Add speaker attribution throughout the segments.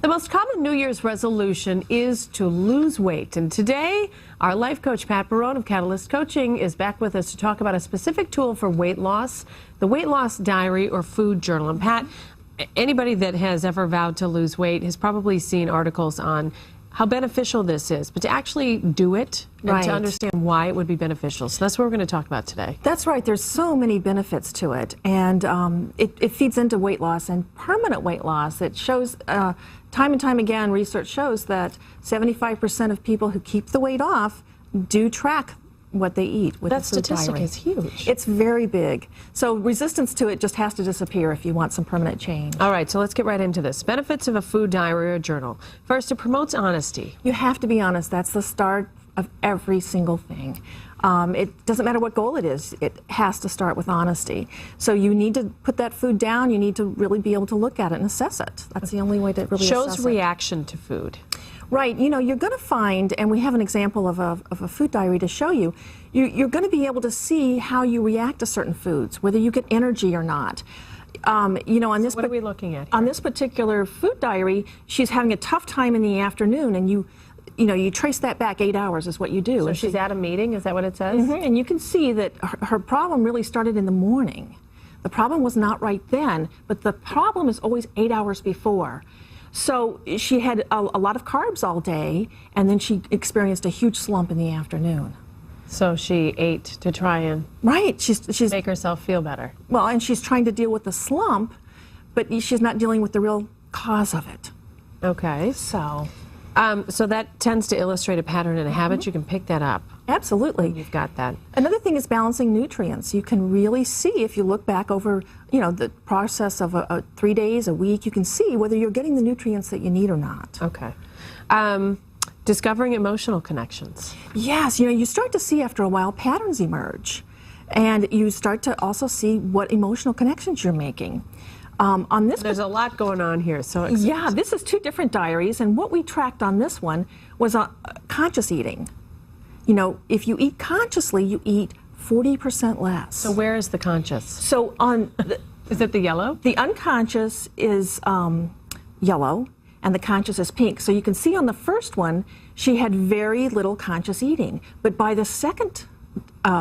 Speaker 1: The most common New Year's resolution is to lose weight. And today, our life coach, Pat Barone of Catalyst Coaching, is back with us to talk about a specific tool for weight loss, the weight loss diary or food journal. And Pat, anybody that has ever vowed to lose weight has probably seen articles on how beneficial this is, but to actually do it and to understand why it would be beneficial. So that's what we're going to talk about today.
Speaker 2: That's right. There's so many benefits to it, and it feeds into weight loss and permanent weight loss. It shows time and time again, research shows that 75% of people who keep the weight off do track what they eat with
Speaker 1: that
Speaker 2: the food
Speaker 1: statistic
Speaker 2: diary.
Speaker 1: is huge.
Speaker 2: It's very big. So resistance to it just has to disappear if you want some permanent change.
Speaker 1: All right, so let's get right into this. Benefits of a food diary or journal. First, it promotes honesty.
Speaker 2: You have to be honest. That's the start of every single thing. It doesn't matter what goal it is. It has to start with honesty. So you need to put that food down. You need to really be able to look at it and assess it. That's the only way to really assess it.
Speaker 1: Shows reaction to food.
Speaker 2: Right. You know, you're going to find, and we have an example of a food diary to show you, you're going to be able to see how you react to certain foods, whether you get energy or not. You know, on this,
Speaker 1: what are we looking at here?
Speaker 2: On this particular food diary, she's having a tough time in the afternoon, and you know, you trace that back 8 hours is what you do.
Speaker 1: So she's at a meeting, is that what it says?
Speaker 2: Mm-hmm. And you can see that her problem really started in the morning. The problem was not right then, but the problem is always 8 hours before. So she had a lot of carbs all day, and then she experienced a huge slump in the afternoon.
Speaker 1: So she ate to try and
Speaker 2: she's
Speaker 1: make herself feel better.
Speaker 2: Well, and she's trying to deal with the slump, but she's not dealing with the real cause of it.
Speaker 1: Okay. So that tends to illustrate a pattern and a habit. You can pick that up.
Speaker 2: Absolutely.
Speaker 1: You've got that.
Speaker 2: Another thing is balancing nutrients. You can really see if you look back over, you know, the process of 3 days, a week, you can see whether you're getting the nutrients that you need or not.
Speaker 1: Okay. Discovering emotional connections.
Speaker 2: Yes, you know, you start to see after a while patterns emerge, and you start to also see what emotional connections you're making. On this,
Speaker 1: there's a lot going on here. So
Speaker 2: yeah, this is two different diaries, and what we tracked on this one was conscious eating. You know, if you eat consciously, you eat 40% less.
Speaker 1: So where is the conscious?
Speaker 2: So on
Speaker 1: is it the yellow?
Speaker 2: The unconscious is yellow, and the conscious is pink. So you can see on the first one, she had very little conscious eating, but by the second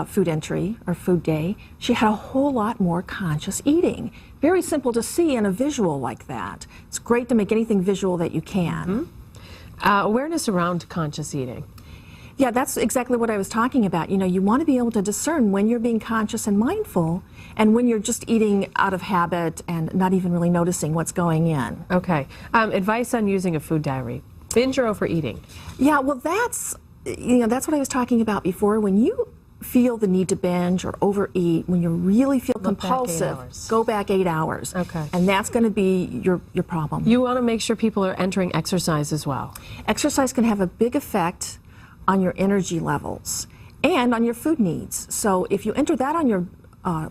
Speaker 2: food entry or food day, she had a whole lot more conscious eating. Very simple to see in a visual like that. It's great to make anything visual that you can.
Speaker 1: Mm-hmm. Awareness around conscious eating.
Speaker 2: Yeah, that's exactly what I was talking about. You know, you want to be able to discern when you're being conscious and mindful and when you're just eating out of habit and not even really noticing what's going in.
Speaker 1: Okay. Advice on using a food diary. Binge or overeating?
Speaker 2: Yeah, well, that's what I was talking about before. When you feel the need to binge or overeat, when you really feel compulsive, go back 8 hours.
Speaker 1: Okay.
Speaker 2: And that's going to be your problem.
Speaker 1: You want to make sure people are entering exercise as well.
Speaker 2: Exercise can have a big effect on your energy levels and on your food needs. So if you enter that on your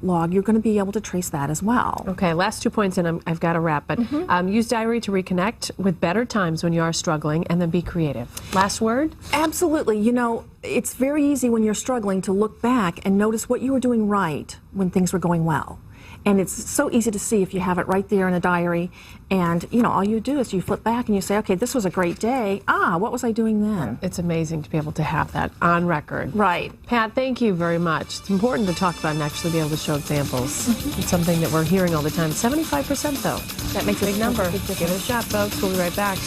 Speaker 2: log, you're going to be able to trace that as well.
Speaker 1: Okay, last 2 points and I've got to wrap, but use diary to reconnect with better times when you are struggling, and then be creative. Last word?
Speaker 2: Absolutely. You know, it's very easy when you're struggling to look back and notice what you were doing right when things were going well. And it's so easy to see if you have it right there in a diary. And, you know, all you do is you flip back and you say, okay, this was a great day. What was I doing then?
Speaker 1: It's amazing to be able to have that on record.
Speaker 2: Right.
Speaker 1: Pat, thank you very much. It's important to talk about and actually be able to show examples. It's something that we're hearing all the time. 75% though.
Speaker 2: That makes
Speaker 1: a big number.
Speaker 2: Give
Speaker 1: it a shot, folks. We'll be right back.